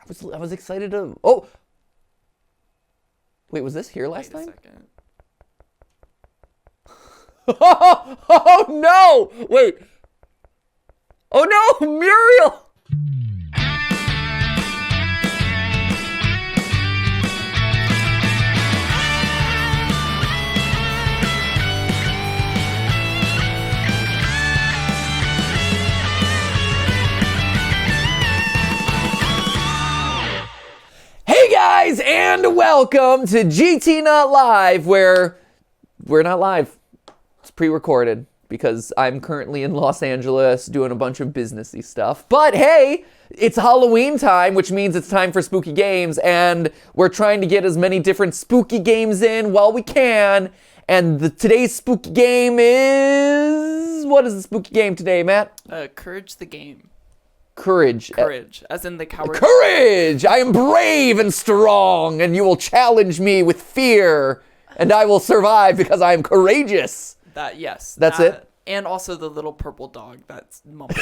I was excited to. Oh, wait, was this here last time? Wait a second. Oh no! Wait. Oh no, Muriel! Hey guys, and welcome to GT Not Live, where we're not live. It's pre-recorded because I'm currently in Los Angeles doing a bunch of businessy stuff. But hey, it's Halloween time, which means it's time for spooky games, and we're trying to get as many different spooky games in while we can. And today's spooky game is... What is the spooky game today, Matt? Courage the game. Courage. Courage, as in the coward. Courage! I am brave and strong, and you will challenge me with fear, and I will survive because I am courageous. Yes. That's it? And also the little purple dog that's mumbles.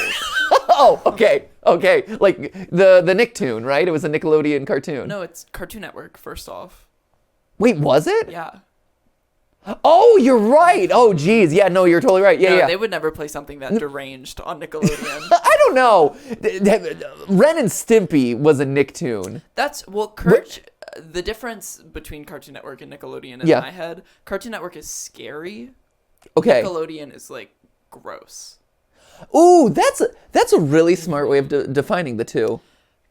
Oh, okay. Like the Nicktoon, right? It was a Nickelodeon cartoon. No, it's Cartoon Network, first off. Wait, was it? Yeah. Oh, you're right. Oh, geez. Yeah, no, you're totally right. Yeah. They would never play something that deranged on Nickelodeon. I don't know. Ren and Stimpy was a Nicktoon. Courage, the difference between Cartoon Network and Nickelodeon in my head, Cartoon Network is scary. Okay. Nickelodeon is, like, gross. Ooh, that's a really smart way of defining the two.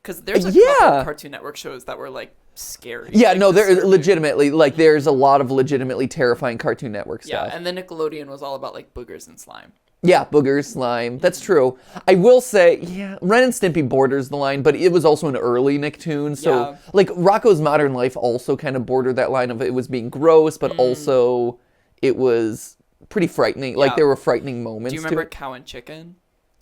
Because there's a couple of Cartoon Network shows that were, like, scary. Yeah, like, no, they're legitimately, like, there's a lot of legitimately terrifying Cartoon Network stuff. Yeah, and then Nickelodeon was all about, like, boogers and slime. Yeah, boogers, slime. That's true. I will say, yeah, Ren and Stimpy borders the line, but it was also an early Nicktoon. So, like, Rocko's Modern Life also kind of bordered that line of it was being gross, but also it was pretty frightening. Like, there were frightening moments. Do you remember Cow and Chicken?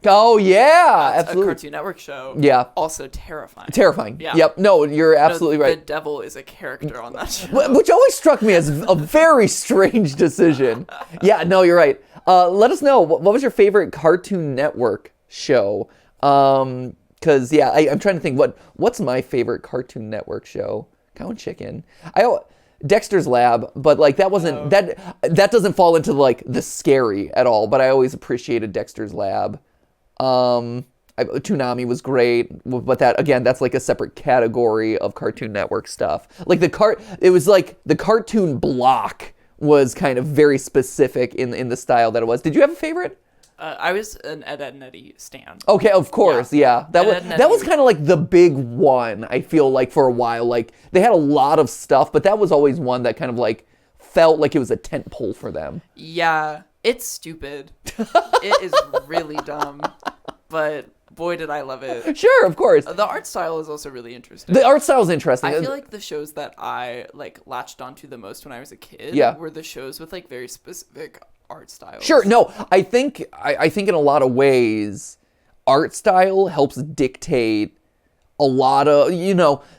Oh, yeah, That's absolutely. a Cartoon Network show. Yeah. Also terrifying. Terrifying. Yeah. Yep. No, you're absolutely right. The devil is a character on that show. Which always struck me as a very strange decision. Yeah, no, you're right. Let us know, what was your favorite Cartoon Network show? Because, yeah, I'm trying to think, what's my favorite Cartoon Network show? Cow and Chicken. Dexter's Lab, but, like, that wasn't, that doesn't fall into, like, the scary at all, but I always appreciated Dexter's Lab. Toonami was great, but that's like a separate category of Cartoon Network stuff. Like it was like the cartoon block was kind of very specific in the style that it was. Did you have a favorite? I was an Ed, Edd n Eddy stan. Okay, of course, yeah. That was kind of like the big one, I feel like, for a while. Like, they had a lot of stuff, but that was always one that kind of like felt like it was a tent pole for them. Yeah, it's stupid. It is really dumb, but boy, did I love it. Sure, of course. The art style is also really interesting. The art style is interesting. I feel like the shows that I, like, latched onto the most when I was a kid were the shows with, like, very specific art styles. Sure, no, I think in a lot of ways, art style helps dictate a lot of,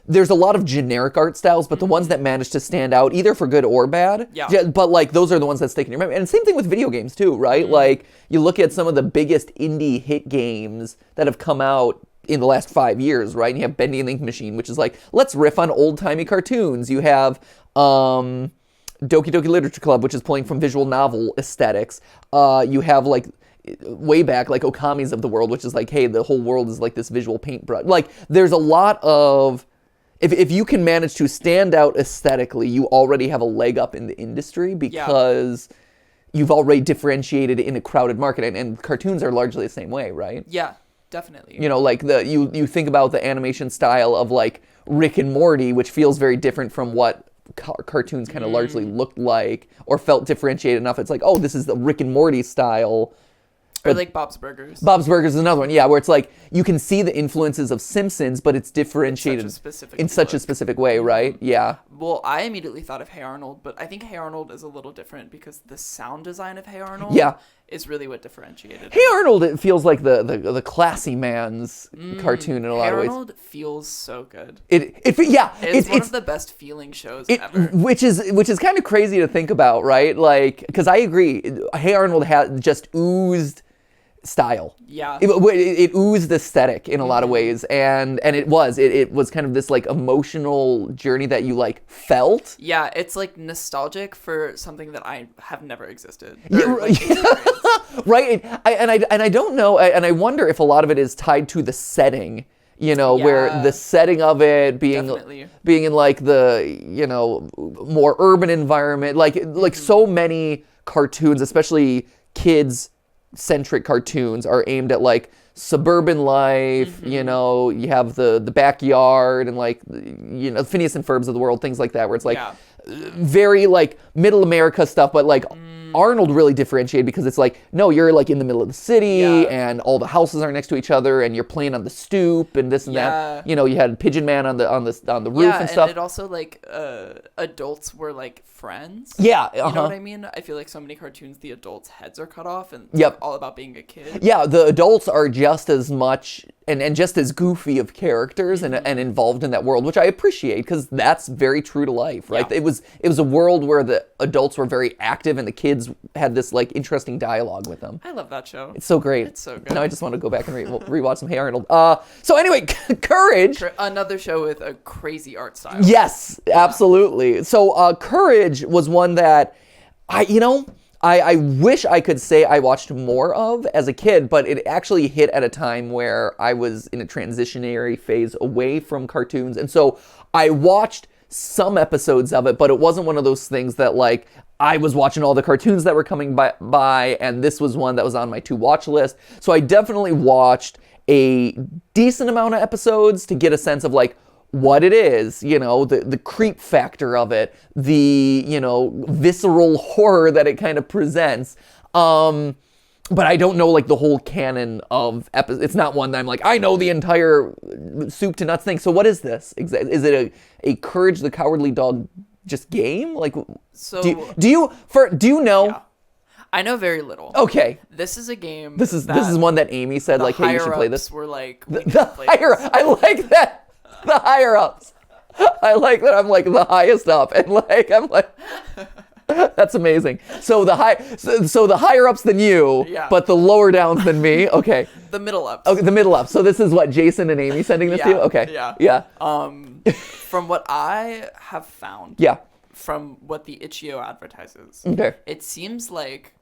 there's a lot of generic art styles, but the ones that manage to stand out, either for good or bad, but, like, those are the ones that stick in your memory. And same thing with video games, too, right? Like, you look at some of the biggest indie hit games that have come out in the last 5 years, right? And you have Bendy and the Ink Machine, which is like, let's riff on old-timey cartoons. You have Doki Doki Literature Club, which is pulling from visual novel aesthetics. You have, like, way back, like Okami's of the world, which is like, hey, the whole world is like this visual paintbrush. Like, there's a lot of, if you can manage to stand out aesthetically, you already have a leg up in the industry because you've already differentiated in a crowded market, and cartoons are largely the same way, right? Yeah, definitely. Like you think about the animation style of like Rick and Morty, which feels very different from what cartoons kind of largely looked like or felt differentiated enough. It's like, oh, this is the Rick and Morty style. Or like Bob's Burgers. Bob's Burgers is another one, yeah, where it's like you can see the influences of Simpsons, but it's differentiated in such a specific way, right? Yeah. Well, I immediately thought of Hey Arnold, but I think Hey Arnold is a little different because the sound design of Hey Arnold is really what differentiated it. Hey Arnold, it feels like the classy man's cartoon in a lot of ways. Hey Arnold feels so good. It's one of the best feeling shows ever. Which is kind of crazy to think about, right? Like, because I agree, Hey Arnold just oozed style. Yeah. It oozed aesthetic in a lot of ways, and it was kind of this like emotional journey that you like felt. Yeah, it's like nostalgic for something that I have never existed. Right. I don't know, and I wonder if a lot of it is tied to the setting. Where the setting of it being in like the more urban environment, like so many cartoons, especially kids-centric cartoons, are aimed at like suburban life. You have the backyard and like Phineas and Ferbs of the world, things like that, where it's like very like middle America stuff, but like Arnold really differentiated because it's like, no, you're like in the middle of the city and all the houses are next to each other and you're playing on the stoop and this and that. You had Pigeon Man on the roof and stuff. And it also like adults were like friends. Yeah. You know what I mean? I feel like so many cartoons, the adults' heads are cut off and it's all about being a kid. Yeah, the adults are just as much and just as goofy of characters and involved in that world, which I appreciate because that's very true to life, right? Yeah. It was a world where the adults were very active and the kids had this like interesting dialogue with them. I love that show. It's so great. It's so good. Now I just want to go back and rewatch some Hey Arnold. So anyway, Courage. Another show with a crazy art style. Yes, absolutely. So Courage was one that I wish I could say I watched more of as a kid, but it actually hit at a time where I was in a transitionary phase away from cartoons. And so I watched some episodes of it, but it wasn't one of those things that like I was watching all the cartoons that were coming by and this was one that was on my to watch list. So I definitely watched a decent amount of episodes to get a sense of like what it is, the creep factor of it, the, visceral horror that it kind of presents. But I don't know like the whole canon of episodes. It's not one that I'm like, I know the entire soup to nuts thing. So what is this? Is it a Courage the Cowardly Dog just game? Like, so do you know? Yeah. I know very little. Okay. This is a game. This is one that Amy said like, hey, you should play this. We're like, I like that. The higher ups. I like that I'm like the highest up and like I'm like that's amazing. So the higher ups than you, but the lower downs than me. Okay. The middle ups. Okay, the middle ups. So this is what Jason and Amy sending this to you? Okay. Yeah. From what I have found. Yeah. From what the Itch.io advertises. Okay. It seems like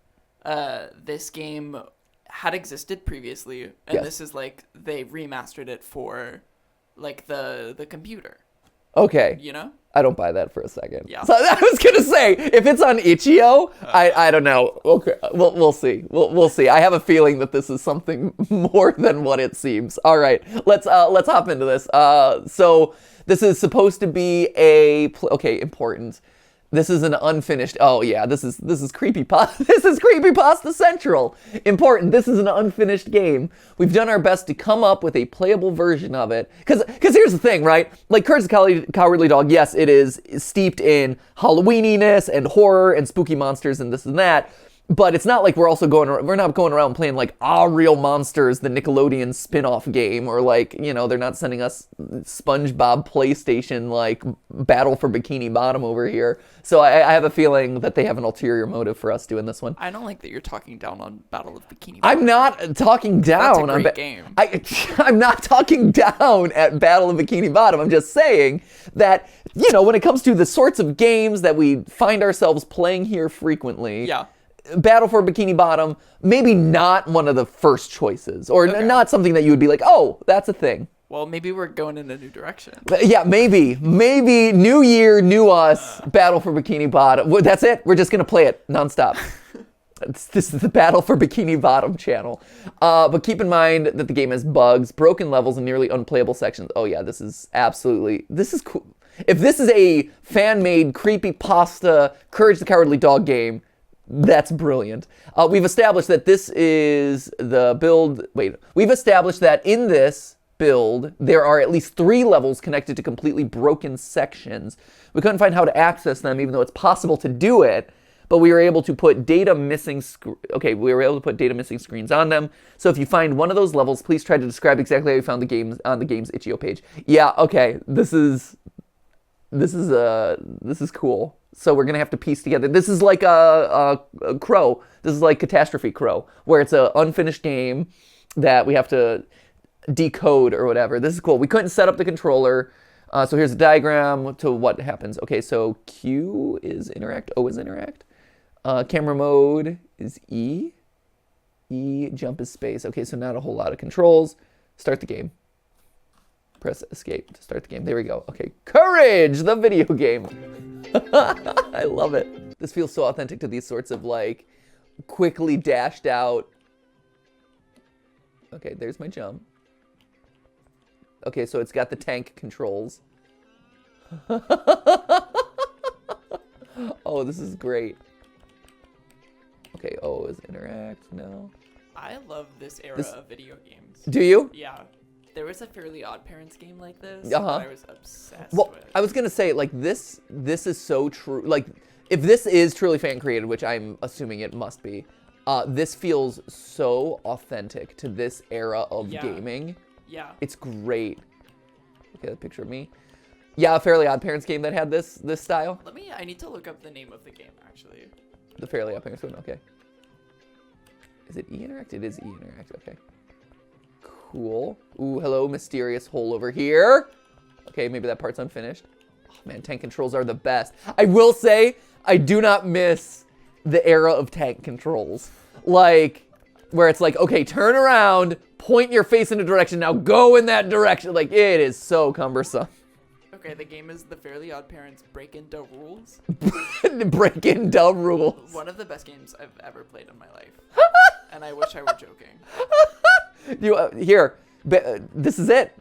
this game had existed previously, and this is like they remastered it for like the computer. Okay. I don't buy that for a second. Yeah. So I was gonna say if it's on Itch.io, I don't know. Okay, we'll see. We'll see. I have a feeling that this is something more than what it seems. All right, let's hop into this. So this is supposed to be important. This is an unfinished. Oh yeah, this is creepypasta. This is creepypasta central. Important. This is an unfinished game. We've done our best to come up with a playable version of it. Because here's the thing, right? Like Courage the Cowardly Dog. Yes, it is steeped in Halloweeniness and horror and spooky monsters and this and that. But it's not like we're not going around playing like Real Monsters, the Nickelodeon spin-off game, or like, they're not sending us SpongeBob PlayStation like Battle for Bikini Bottom over here. So I have a feeling that they have an ulterior motive for us doing this one. I don't like that you're talking down on Battle of Bikini Bottom. I'm not talking down. That's a great game. I'm not talking down at Battle of Bikini Bottom. I'm just saying that, when it comes to the sorts of games that we find ourselves playing here frequently. Yeah. Battle for Bikini Bottom, maybe not one of the first choices, or not something that you would be like, oh, that's a thing. Well, maybe we're going in a new direction. Yeah, maybe new year, new us, Battle for Bikini Bottom. Well, that's it. We're just going to play it nonstop. This is the Battle for Bikini Bottom channel. But keep in mind that the game has bugs, broken levels, and nearly unplayable sections. Oh yeah, this is cool. If this is a fan-made creepypasta Courage the Cowardly Dog game, that's brilliant. We've established that this is the build. We've established that in this build, there are at least 3 levels connected to completely broken sections. We couldn't find how to access them, even though it's possible to do it. But we were able to put data missing screens on them. So if you find one of those levels, please try to describe exactly how you found the games on the game's Itch.io page. Yeah, okay. This is cool. So we're going to have to piece together. This is like a Crow. This is like Catastrophe Crow, where it's an unfinished game that we have to decode or whatever. This is cool. We couldn't set up the controller. So here's a diagram to what happens. Okay, so Q is interact. O is interact. Camera mode is E. E, jump is space. Okay, so not a whole lot of controls. Start the game. Press escape to start the game. There we go. Okay, Courage, the video game. I love it. This feels so authentic to these sorts of like quickly dashed out. Okay, there's my jump. Okay, so it's got the tank controls. Oh, this is great. Okay, O is interact. No. I love this era of video games. Do you? Yeah. There was a Fairly Odd Parents game like this Uh-huh. that I was obsessed Well, with. I was gonna say, like, this is so true. Like, if this is truly fan created, which I'm assuming it must be, this feels so authentic to this era of gaming. Yeah. It's great. Okay, that picture of me. Yeah, a Fairly Odd Parents game that had this style. I need to look up the name of the game, actually. The Fairly Odd Parents one, okay. Is it E interact? It is E interact, okay. Cool. Ooh, hello, mysterious hole over here. Okay, maybe that part's unfinished. Oh, man, tank controls are the best. I will say, I do not miss the era of tank controls. Like, where it's like, okay, turn around, point your face in a direction, now go in that direction. Like, it is so cumbersome. Okay, the game is The Fairly Odd Parents Break Into Rules. Break into rules. One of the best games I've ever played in my life. And I wish I were joking. Here, this is it.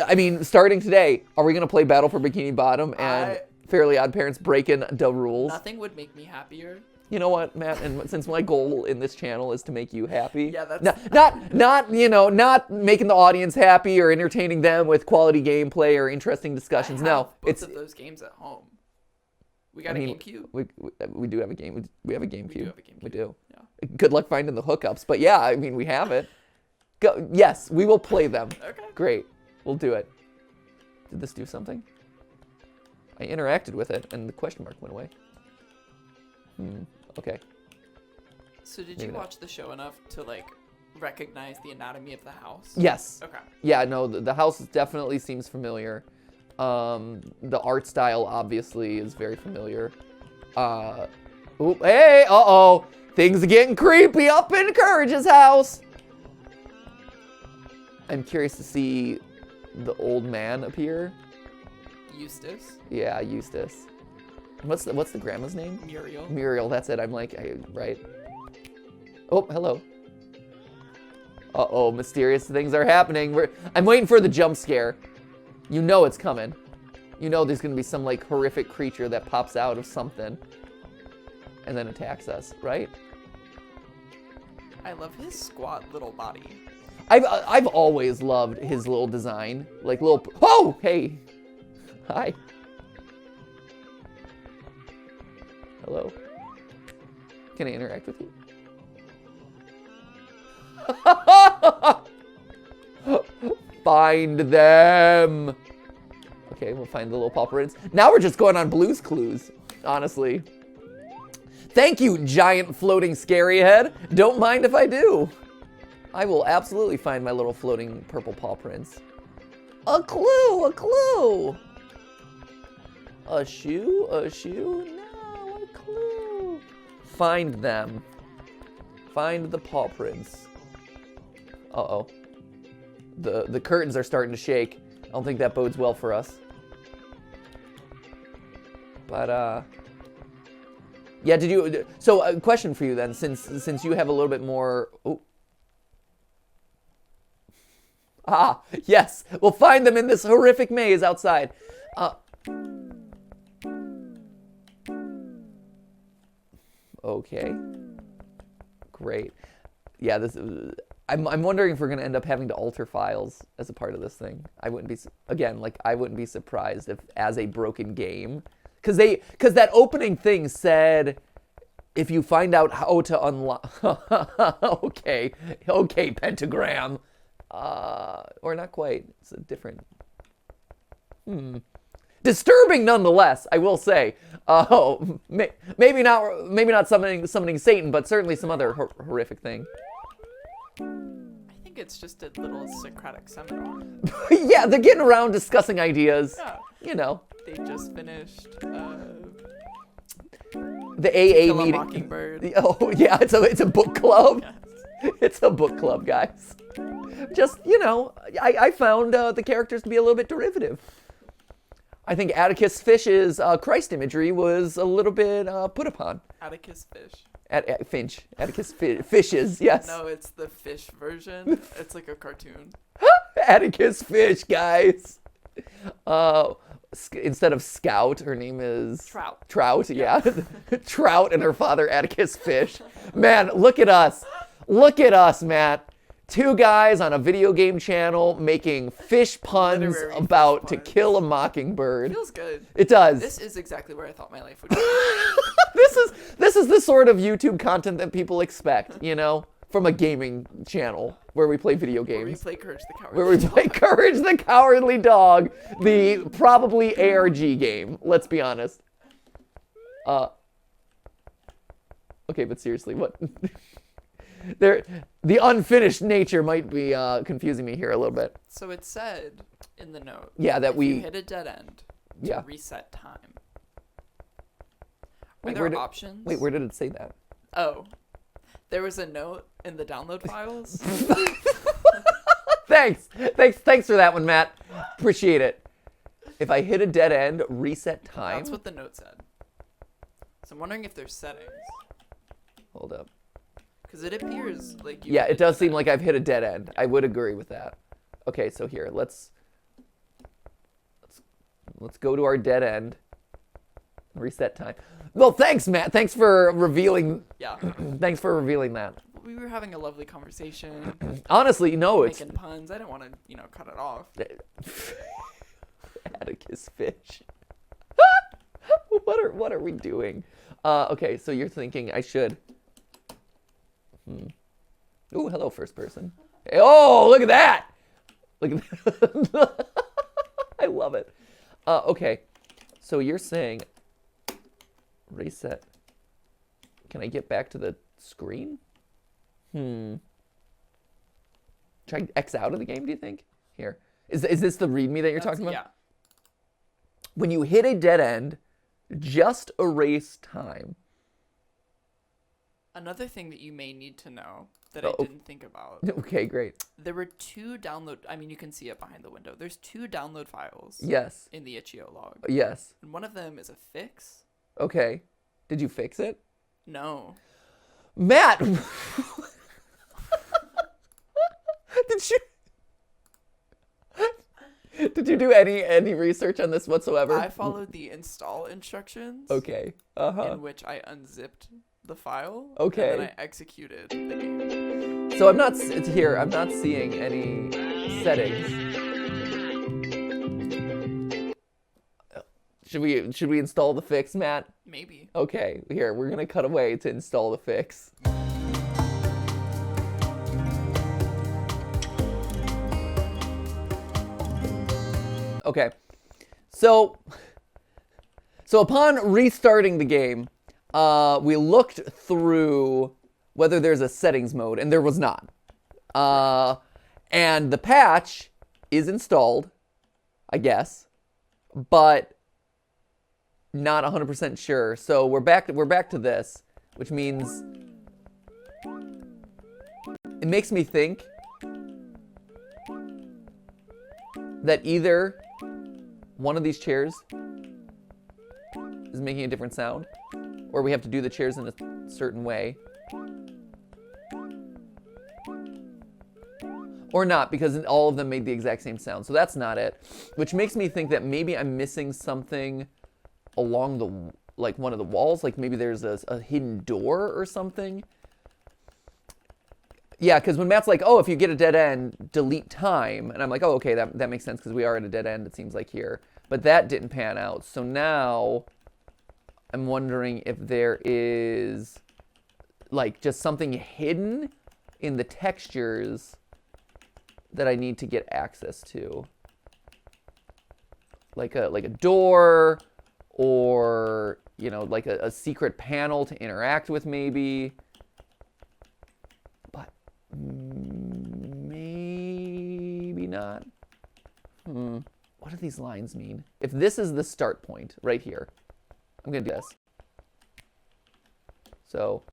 I mean, starting today, are we gonna play Battle for Bikini Bottom and Fairly Odd Parents breaking the rules? Nothing would make me happier. You know what, Matt? And since my goal in this channel is to make you happy, Yeah, that's not making the audience happy or entertaining them with quality gameplay or interesting discussions. I No, have both it's. of those games at home. We got I mean, a GameCube. we do have a game. We have a GameCube. We do have a GameCube. We do. Yeah. Good luck finding the hookups, but yeah, I mean, we have it. Go. Yes, we will play them. Okay. Great. We'll do it. Did this do something? I interacted with it, and the question mark went away. Okay. So did Maybe you not. watch the show enough to like recognize the anatomy of the house? Yes. Okay. Yeah, no, the house definitely seems familiar. The art style obviously is very familiar. Hey, uh-oh. Things are getting creepy up in Courage's house. I'm curious to see the old man appear. Eustace. Yeah, Eustace. What's the grandma's name? Muriel. Muriel, that's it. I'm like, right. Oh, hello. Uh-oh, mysterious things are happening. I'm waiting for the jump scare. You know it's coming. You know there's gonna be some like horrific creature that pops out of something and then attacks us, right? I love his squat little body. I've always loved his little design, like little. Oh, hey, hi. Hello. Can I interact with you? Find them. Okay, we'll find the little paw prints. Now we're just going on Blue's Clues, honestly. Thank you, giant floating scary head. Don't mind if I do. I will absolutely find my little floating purple paw prints. A clue, a clue. A shoe, a shoe. No, a clue. Find them. Find the paw prints. Uh-oh. The curtains are starting to shake. I don't think that bodes well for us. But, yeah, did you... So, a question for you then, since you have a little bit more... Oh. Ah, yes. We'll find them in this horrific maze outside. Okay. Great. Yeah, this... I'm wondering if we're going to end up having to alter files as a part of this thing. I wouldn't be... Again, like, I wouldn't be surprised if, as a broken game... Because that opening thing said... If you find out how to unlock... Okay, Pentagram. Or not quite. It's a different... Disturbing nonetheless, I will say. Maybe not summoning Satan, but certainly some other horrific thing. I think it's just a little Socratic seminar. Yeah, they're getting around discussing ideas. Yeah. You know. They just finished The AA Kill a meeting. Mockingbird. Oh yeah, it's a book club. Yes. It's a book club, guys. Just, you know, I found the characters to be a little bit derivative. I think Atticus Finch's Christ imagery was a little bit put upon. Atticus Fish. Finch. Atticus Fishes, yes. No, it's the fish version. It's like a cartoon. Atticus Finch, guys. Instead of Scout, her name is... Trout. Trout, yeah. Trout and her father, Atticus Finch. Man, look at us. Look at us, Matt. Two guys on a video game channel making fish puns Literary about fish To puns. Kill a Mockingbird. Feels good. It does. This is exactly where I thought my life would go. This is the sort of YouTube content that people expect, you know, from a gaming channel where we play video Where we games. play Courage the Cowardly Where we play Courage the Cowardly Dog, the probably ARG game, let's be honest. Okay, but seriously, what? The unfinished nature might be confusing me here a little bit. So it said in the note. Yeah, that if we... you hit a dead end to Yeah. reset time. Wait, Are there options? Wait, where did it say that? Oh. There was a note in the download files. Thanks for that one, Matt. Appreciate it. If I hit a dead end, reset time. That's what the note said. So I'm wondering if there's settings. Hold up. Because it appears like you. Yeah, it does seem like I've hit a dead end. I would agree with that. Okay, so here, let's go to our dead end. Reset time. Well, thanks, Matt. Thanks for revealing. Yeah. Thanks for revealing that. We were having a lovely conversation, Honestly, no, it's making puns. I didn't want to, cut it off. Atticus Finch. What are we doing? Okay, so you're thinking I should. Ooh, hello, first person. Hey, oh, look at that! Look at that. I love it. Okay, so you're saying reset. Can I get back to the screen? Try X out of the game, do you think? Here. Is this the README that you're talking about? Yeah. When you hit a dead end, just erase time. Another thing that you may need to know that I didn't think about. Okay, great. There were two download. I mean, you can see it behind the window. There's two download files. Yes. In the itch.io log. Yes. And one of them is a fix. Okay. Did you fix it? No. Matt! Did you do any research on this whatsoever? I followed the install instructions. Okay. In which I unzipped the file. Okay. And then I executed the game. So I'm not seeing any settings. Should we install the fix, Matt? Maybe. Okay, here, we're gonna cut away to install the fix. Okay, so upon restarting the game, we looked through whether there's a settings mode, and there was not. And the patch is installed, I guess, but not 100% sure. So we're back to this, which means it makes me think that either one of these chairs is making a different sound, or we have to do the chairs in a certain way, or not, because all of them made the exact same sound. So that's not it, which makes me think that maybe I'm missing something along one of the walls, like maybe there's a hidden door or something. Yeah, because when Matt's like, oh, if you get a dead end, delete time. And I'm like, oh, okay, that makes sense because we are at a dead end, it seems like here. But that didn't pan out. So now I'm wondering if there is like just something hidden in the textures that I need to get access to. like a door, or, you know, like a secret panel to interact with maybe. But maybe not. What do these lines mean? If this is the start point right here, I'm going to do this. So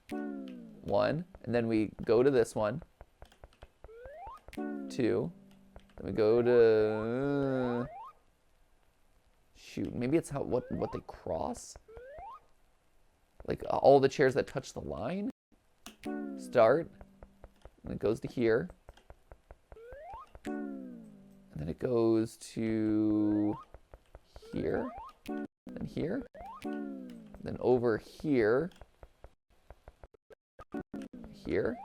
1, and then we go to this one. 2, then we go to shoot, maybe it's how what they cross, like all the chairs that touch the line. Start, and it goes to here, and then it goes to here, and here, then over here, here.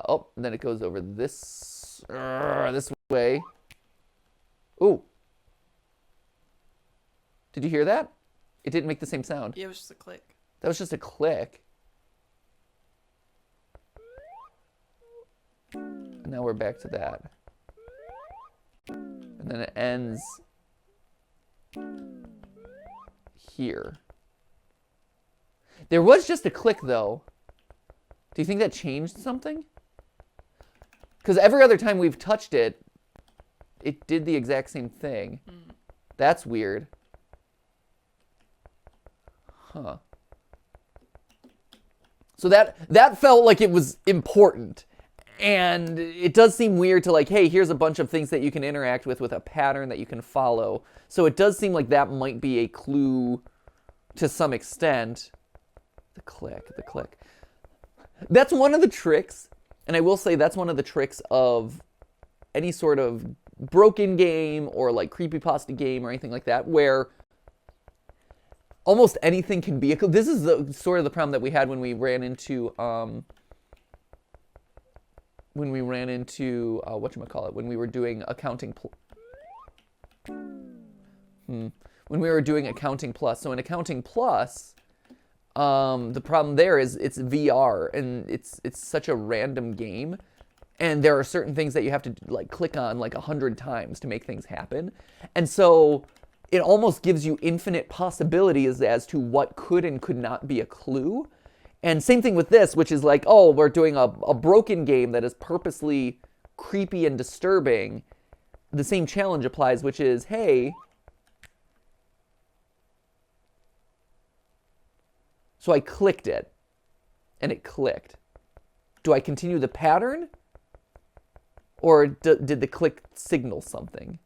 Oh, and then it goes over this way. Ooh. Did you hear that? It didn't make the same sound. Yeah, it was just a click. That was just a click. And now we're back to that. And then it ends here. There was just a click, though. Do you think that changed something? Because every other time we've touched it, it did the exact same thing. That's weird. Huh. So that felt like it was important. And it does seem weird to, like, hey, here's a bunch of things that you can interact with a pattern that you can follow. So it does seem like that might be a clue to some extent. The click. That's one of the tricks, and I will say that's one of the tricks of any sort of broken game or like creepypasta game or anything like that, where almost anything can be a clue. This is the sort of the problem that we had when we ran into whatchamacallit, when we were doing Accounting when we were doing Accounting Plus. So in Accounting Plus, the problem there is it's VR, and it's such a random game, and there are certain things that you have to like click on like 100 times to make things happen, and so it almost gives you infinite possibilities as to what could and could not be a clue. And same thing with this, which is like, oh, we're doing a broken game that is purposely creepy and disturbing. The same challenge applies, which is, hey, so I clicked it, and it clicked. Do I continue the pattern? Or did the click signal something?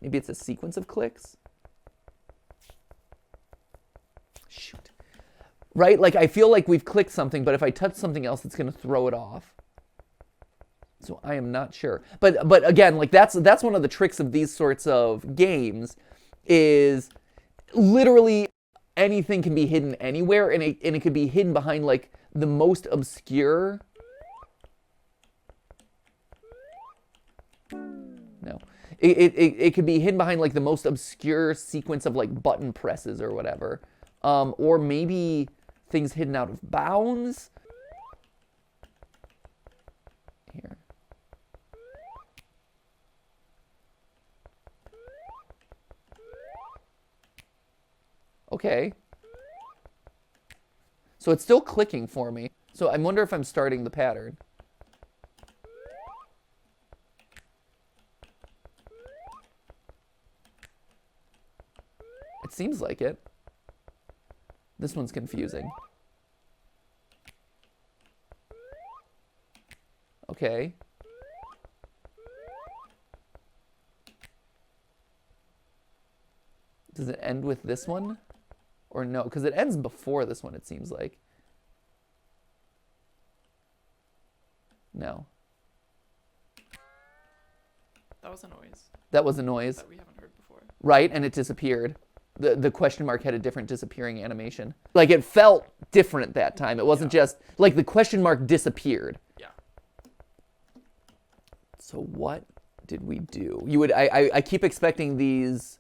Maybe it's a sequence of clicks? Shoot. Right? Like, I feel like we've clicked something, but if I touch something else, it's going to throw it off. So I am not sure. But again, like, that's one of the tricks of these sorts of games, is literally anything can be hidden anywhere, and it could be hidden behind like the most obscure. No, it could be hidden behind like the most obscure sequence of like button presses or whatever, or maybe things hidden out of bounds. Here. Okay. So it's still clicking for me. So I wonder if I'm starting the pattern. It seems like it. This one's confusing. Okay. Does it end with this one? Or no? Because it ends before this one, it seems like. No. That was a noise That was a noise. that we haven't heard before. Right, and it disappeared. The question mark had a different disappearing animation. Like, it felt different that time. It wasn't just, like, the question mark disappeared. Yeah. So what did we do? I keep expecting these...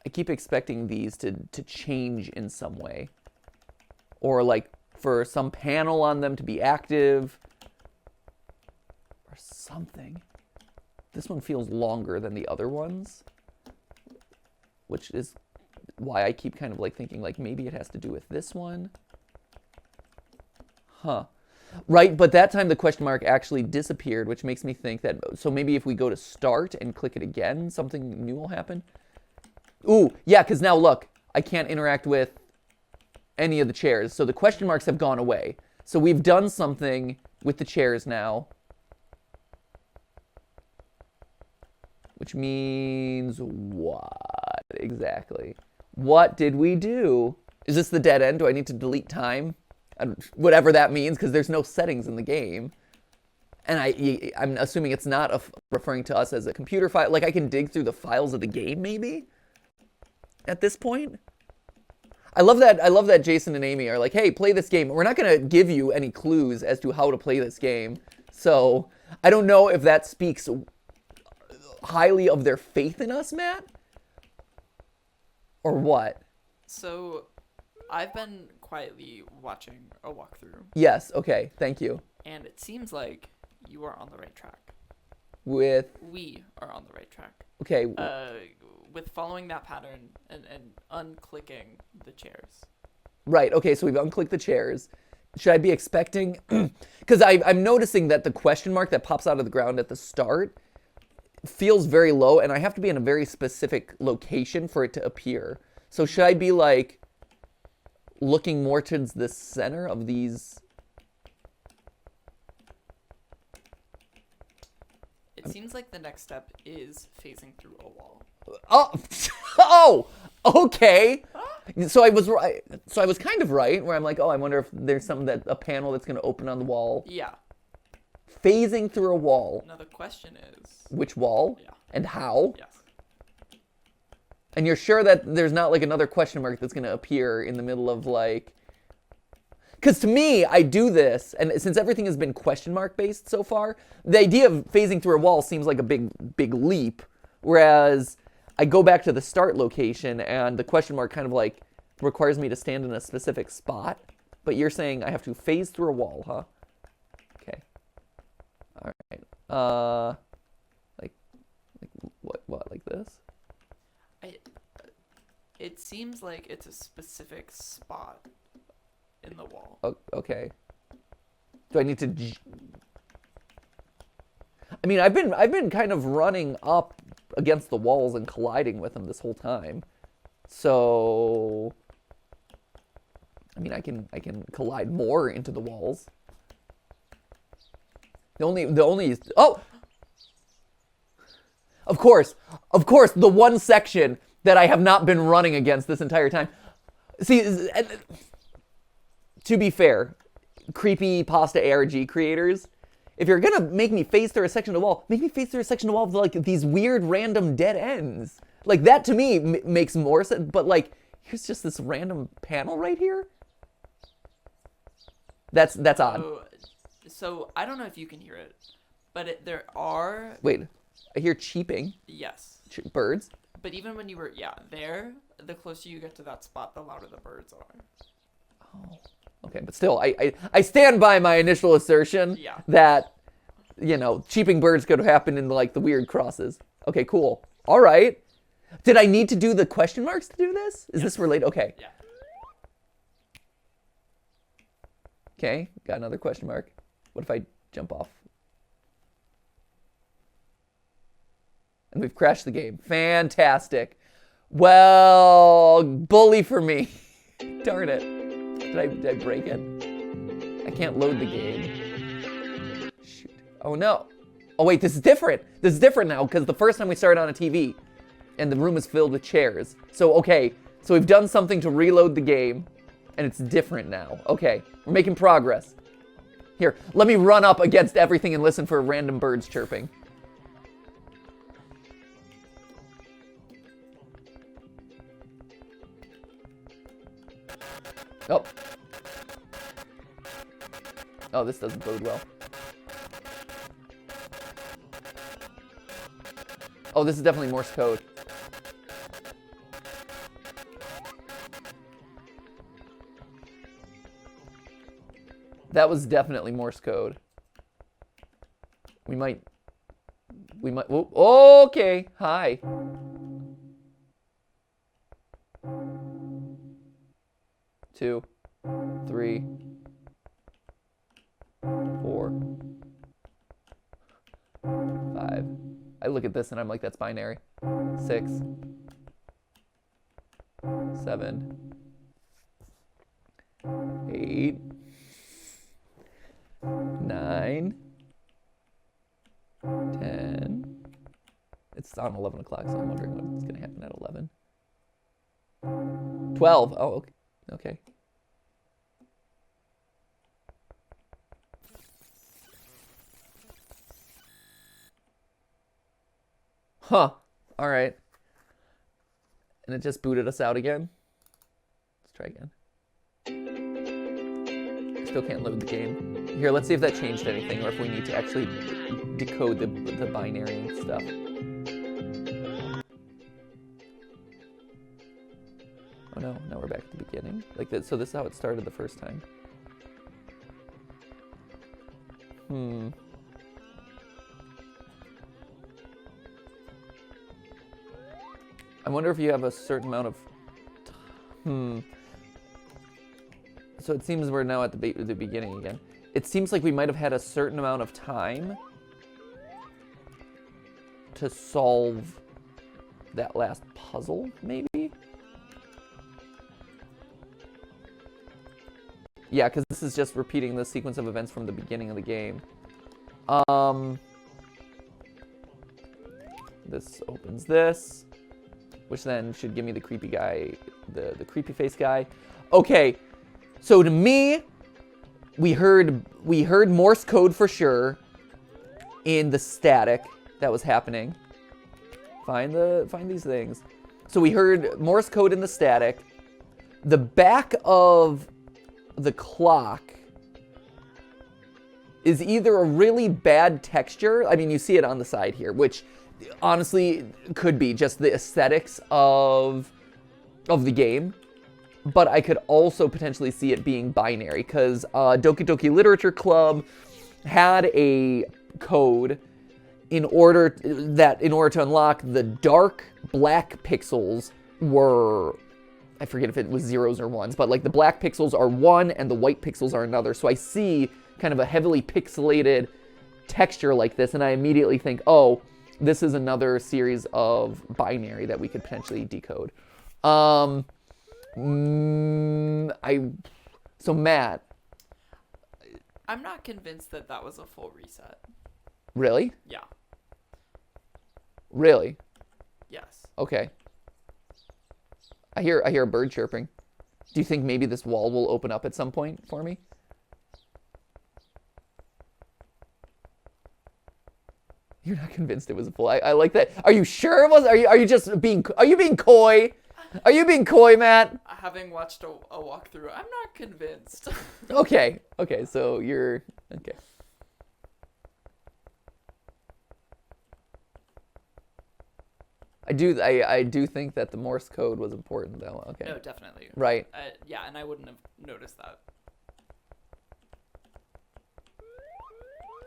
I keep expecting these to change in some way. Or, like, for some panel on them to be active. Or something. This one feels longer than the other ones, which is why I keep kind of like thinking like maybe it has to do with this one. Huh. Right, but that time the question mark actually disappeared, which makes me think that, so maybe if we go to start and click it again, something new will happen. Ooh, yeah, because now look, I can't interact with any of the chairs, so the question marks have gone away. So we've done something with the chairs now. Which means what exactly? What did we do? Is this the dead end? Do I need to delete time? Whatever that means, because there's no settings in the game. And I'm assuming it's not referring to us as a computer file. Like I can dig through the files of the game, maybe? At this point? I love that Jason and Amy are like, hey, play this game. We're not going to give you any clues as to how to play this game. So I don't know if that speaks highly of their faith in us, Matt? Or what? So I've been quietly watching a walkthrough. Yes, okay, thank you. And it seems like you are on the right track. We are on the right track. Okay. With following that pattern and unclicking the chairs. Right, okay, so we've unclicked the chairs. Should I be expecting... Because I'm noticing that the question mark that pops out of the ground at the start feels very low, and I have to be in a very specific location for it to appear. So should I be, like, looking more towards the center of these... It seems like the next step is phasing through a wall. Oh, oh, okay. So I was right. So I was kind of right, where I'm like, oh, I wonder if there's a panel that's going to open on the wall. Yeah. Phasing through a wall. Now the question is... Which wall? Yeah. And how? Yes. And you're sure that there's not like another question mark that's going to appear in the middle of like... Because to me, I do this, and since everything has been question mark based so far, the idea of phasing through a wall seems like a big leap, whereas I go back to the start location and the question mark kind of like requires me to stand in a specific spot, but you're saying I have to phase through a wall, huh? Okay. All right. Like what, like this? It seems like it's a specific spot in the wall. Oh, okay. Do I need to... I mean, I've been kind of running up against the walls and colliding with them this whole time. So... I mean, I can collide more into the walls. The only... Oh! Of course, the one section that I have not been running against this entire time. See... To be fair, creepy pasta ARG creators, if you're gonna make me phase through a section of the wall, make me phase through a section of the wall with like these weird random dead ends. Like that to me makes more sense, but like, here's just this random panel right here. That's odd. So I don't know if you can hear it, but there are... Wait, I hear cheeping. Yes. Birds. But even when you were, there, the closer you get to that spot, the louder the birds are. Oh. Okay, but still, I stand by my initial assertion that, cheeping birds could happen in, like, the weird crosses. Okay, cool. All right. Did I need to do the question marks to do this? Is this related? Okay. Yeah. Okay, got another question mark. What if I jump off? And we've crashed the game. Fantastic. Well, bully for me. Darn it. Did I break it? I can't load the game. Shoot. Oh no. Oh wait, this is different. This is different now because the first time we started on a TV and the room is filled with chairs. So okay, so we've done something to reload the game and it's different now. Okay, we're making progress. Here, let me run up against everything and listen for random birds chirping. Oh. Oh, this doesn't bode well. Oh, this is definitely Morse code. That was definitely Morse code. We might We might. Oh, okay. Hi. Two, 3, 4, 5. I look at this and I'm like, that's binary. 6, 7, 8, 9, 10. It's on 11 o'clock, so I'm wondering what's going to happen at 11. 12. Oh, okay. Okay. Huh. All right. And it just booted us out again. Let's try again. I still can't load the game. Here, let's see if that changed anything or if we need to actually decode the binary and stuff. Oh no, now we're back at the beginning. Like that, so this is how it started the first time. I wonder if you have a certain amount of... So it seems we're now at the beginning again. It seems like we might have had a certain amount of time to solve that last puzzle, maybe? Yeah, because this is just repeating the sequence of events from the beginning of the game. This opens this, which then should give me the creepy guy, the creepy face guy. Okay, so to me, we heard Morse code for sure in the static that was happening. Find these things. So we heard Morse code in the static. The back of the clock is either a really bad texture. I mean, you see it on the side here, which honestly could be just the aesthetics of the game. But I could also potentially see it being binary, because Doki Doki Literature Club had a code in order to unlock the dark black pixels were, I forget if it was zeros or ones, but like the black pixels are one and the white pixels are another. So I see kind of a heavily pixelated texture like this, and I immediately think, oh, this is another series of binary that we could potentially decode. So Matt. I'm not convinced that that was a full reset. Really? Yeah. Really? Yes. Okay. I hear a bird chirping. Do you think maybe this wall will open up at some point for me? You're not convinced it was a full. I like that. Are you sure it was? Are you just being? Are you being coy? Are you being coy, Matt? Having watched a walkthrough, I'm not convinced. Okay. Okay. So you're okay. I do think that the Morse code was important, though. Okay. No, definitely. Right. Yeah, and I wouldn't have noticed that.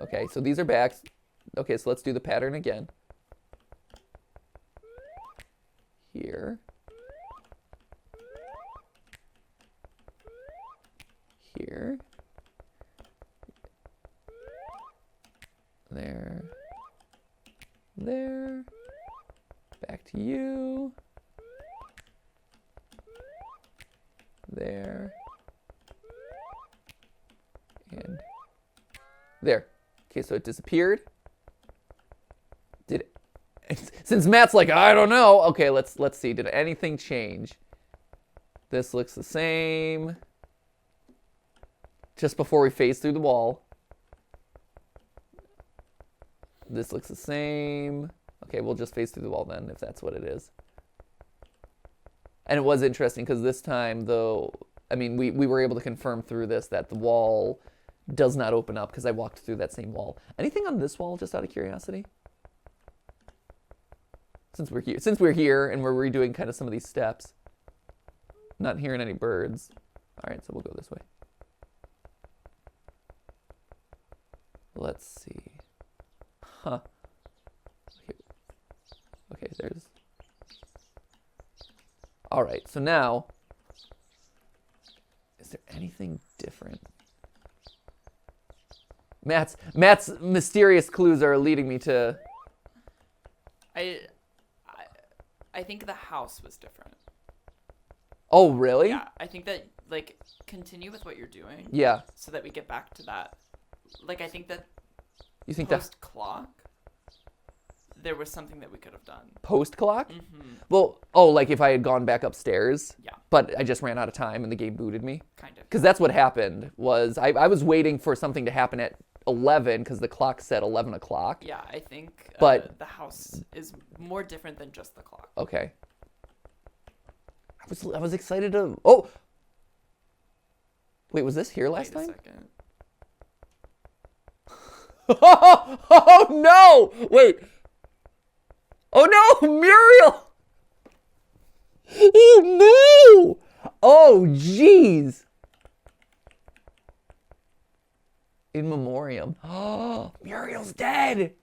Okay, so these are backs. Okay, so let's do the pattern again. Here. Here. There. There. Back to you. There. And there. Okay, so it disappeared. Did it? Since Matt's like, I don't know. Okay, let's see. Did anything change? This looks the same. Just before we phase through the wall. This looks the same. Okay, we'll just phase through the wall then, if that's what it is. And it was interesting, because this time, though, I mean, we were able to confirm through this that the wall does not open up, because I walked through that same wall. Anything on this wall, just out of curiosity? Since we're here and we're redoing kind of some of these steps. Not hearing any birds. All right, so we'll go this way. Let's see. Huh. there's... All right, so now... Is there anything different? Matt's mysterious clues are leading me to... I think the house was different. Oh, really? Yeah, I think that, like, continue with what you're doing. Yeah. So that we get back to that. Like, I think that You think that post-clock, there was something that we could have done. post-clock? Mm-hmm. Well, oh, like if I had gone back upstairs? Yeah. But I just ran out of time and the game booted me? Kind of. Because that's what happened, was I was waiting for something to happen at 11 because the clock said 11 o'clock. Yeah, I think But- the house is more different than just the clock. Okay. I was excited to... Oh! Wait, was this here last Wait a time? second. Oh, no! Wait. Oh, no! Muriel! Oh, no! Oh, jeez. In memoriam. Oh, Muriel's dead!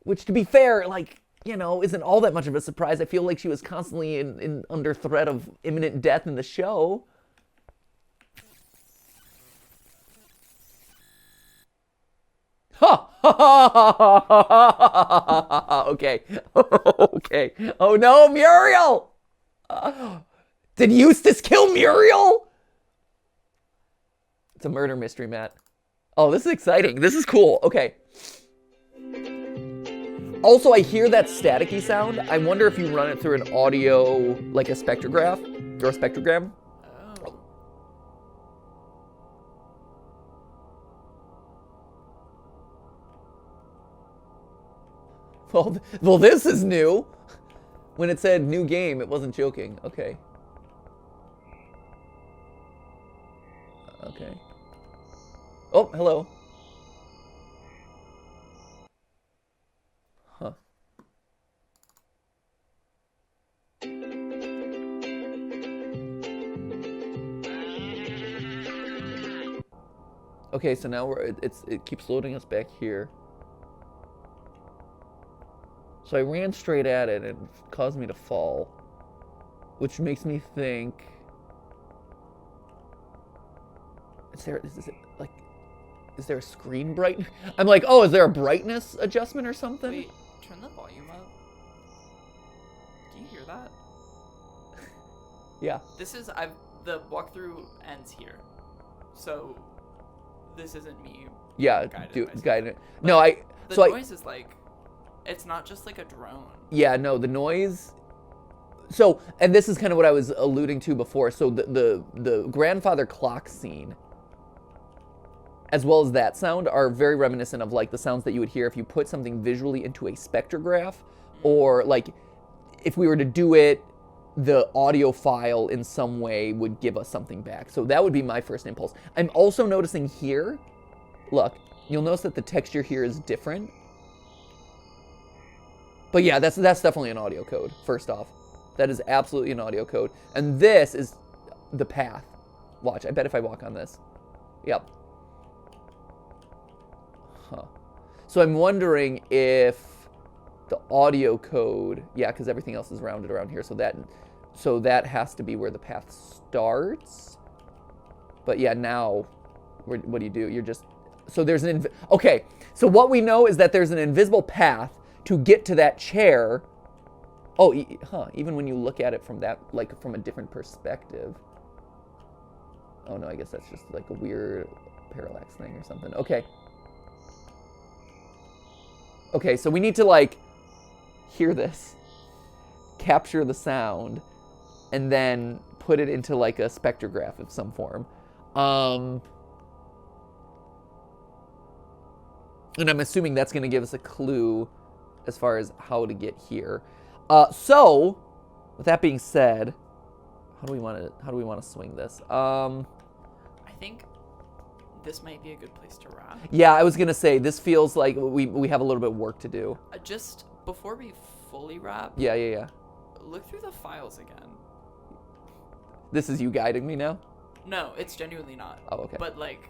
Which, to be fair, like, you know, isn't all that much of a surprise. I feel like she was constantly in under threat of imminent death in the show. Ha! Okay. Okay. Oh no, Muriel! Did Eustace kill Muriel? It's a murder mystery, Matt. Oh, this is exciting. This is cool. Okay. Also, I hear that staticky sound. I wonder if you run it through an audio, like a spectrograph or a spectrogram. Oh. Well, this is new. When it said new game, it wasn't joking. Okay. Okay. Oh, hello. Huh. Okay, so now it keeps loading us back here. So I ran straight at it and it caused me to fall, which makes me think, is there a screen bright? I'm like, oh, is there a brightness adjustment or something? Wait, turn the volume up. Do you hear that? Yeah. This is the walkthrough ends here, so this isn't me. Yeah, Guided guided. But No, The so noise is like, it's not just like a drone. Yeah, no, the noise. So, and this is kind of what I was alluding to before. So the grandfather clock scene, as well as that sound, are very reminiscent of like the sounds that you would hear if you put something visually into a spectrograph, or like if we were to do it, the audio file in some way would give us something back. So that would be my first impulse. I'm also noticing here, look, you'll notice that the texture here is different. But yeah, that's definitely an audio code, first off. That is absolutely an audio code. And this is the path. Watch, I bet if I walk on this. Yep. Huh. So I'm wondering if the audio code, yeah, because everything else is rounded around here, so that has to be where the path starts. But yeah, now, what do? You're just, so there's okay, so what we know is that there's an invisible path to get to that chair. Oh, even when you look at it from that, like from a different perspective. Oh no, I guess that's just like a weird parallax thing or something. Okay. Okay, so we need to like hear this, capture the sound, and then put it into like a spectrograph of some form. And I'm assuming that's going to give us a clue as far as how to get here. So, with that being said, how do we want to swing this? I think this might be a good place to wrap. Yeah, I was gonna say this feels like we have a little bit of work to do. Just before we fully wrap. Yeah. Look through the files again. This is you guiding me now? No, it's genuinely not. Oh, okay. But like,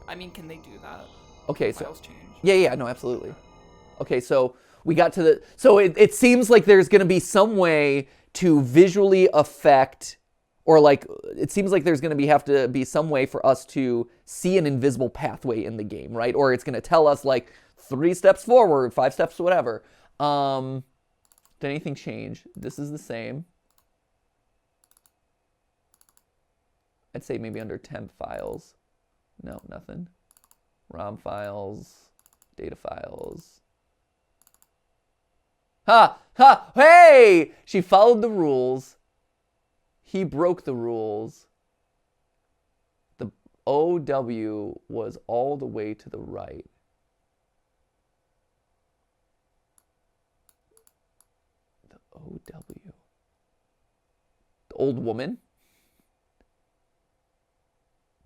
I mean, can they do that? Okay, Files change. Yeah, no, absolutely. Okay, so we got to the... So it seems like there's going to be some way to visually affect... Or like, it seems like there's going to have to be some way for us to see an invisible pathway in the game, right? Or it's going to tell us like 3 steps forward, 5 steps, whatever. Did anything change? This is the same. I'd say maybe under temp files. No, nothing. ROM files, data files. Ha! Ha! Hey! She followed the rules. He broke the rules. The OW was all the way to the right. The OW. The old woman?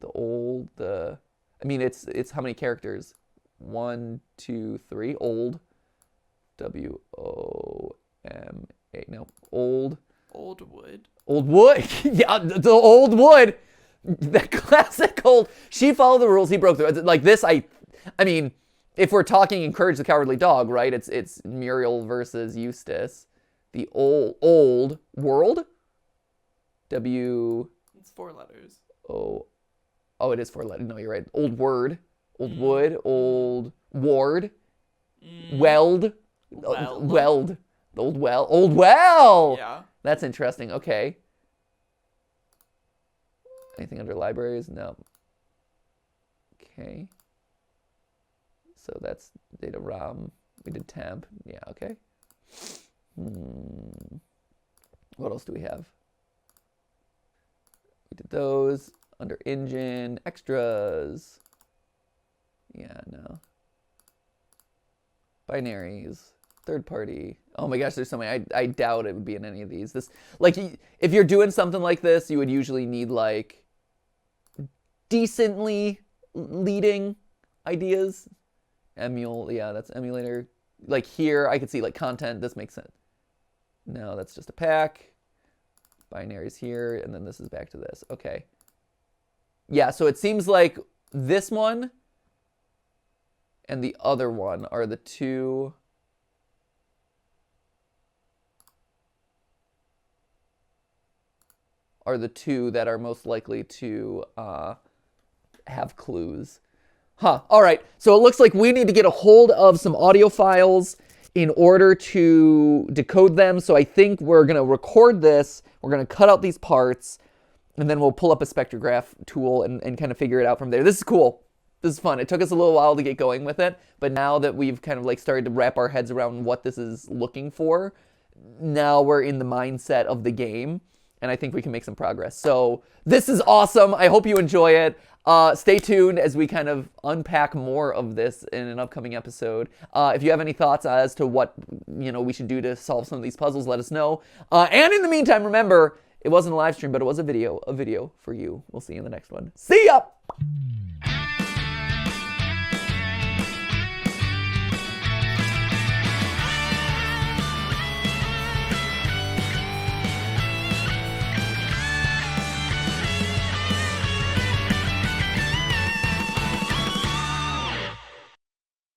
I mean, it's how many characters? 1, 2, 3. Old. W-O-M-A. No. Old. Old wood. Old wood. Yeah, the old wood. The classic old. She followed the rules. He broke the... Like this, I mean, if we're talking Encourage the Cowardly Dog, right? It's Muriel versus Eustace. The old world. W... It's 4 letters. Oh, it is 4 letters. No, you're right. Old word. Old wood. Old ward. Weld. Weld. Old well. Old well! Yeah. That's interesting. Okay. Anything under libraries? No. Okay. So that's data ROM. We did temp. Yeah, okay. What else do we have? We did those. Under engine. Extras. Yeah, no. Binaries. Third party. Oh my gosh, there's so many. I doubt it would be in any of these. This, like, if you're doing something like this, you would usually need like decently leading ideas. Yeah, that's emulator. Like here, I could see like content. This makes sense. No, that's just a pack. Binaries here, and then this is back to this. Okay. Yeah, so it seems like this one and the other one are the two. Are the two that are most likely to have clues. Huh. All right. So it looks like we need to get a hold of some audio files in order to decode them. So I think we're going to record this. We're going to cut out these parts. And then we'll pull up a spectrograph tool and kind of figure it out from there. This is cool. This is fun. It took us a little while to get going with it. But now that we've kind of like started to wrap our heads around what this is looking for, now we're in the mindset of the game. And I think we can make some progress. So this is awesome. I hope you enjoy it. Stay tuned as we kind of unpack more of this in an upcoming episode. If you have any thoughts as to what we should do to solve some of these puzzles, let us know. And in the meantime, remember, it wasn't a live stream, but it was a video for you. We'll see you in the next one. See ya!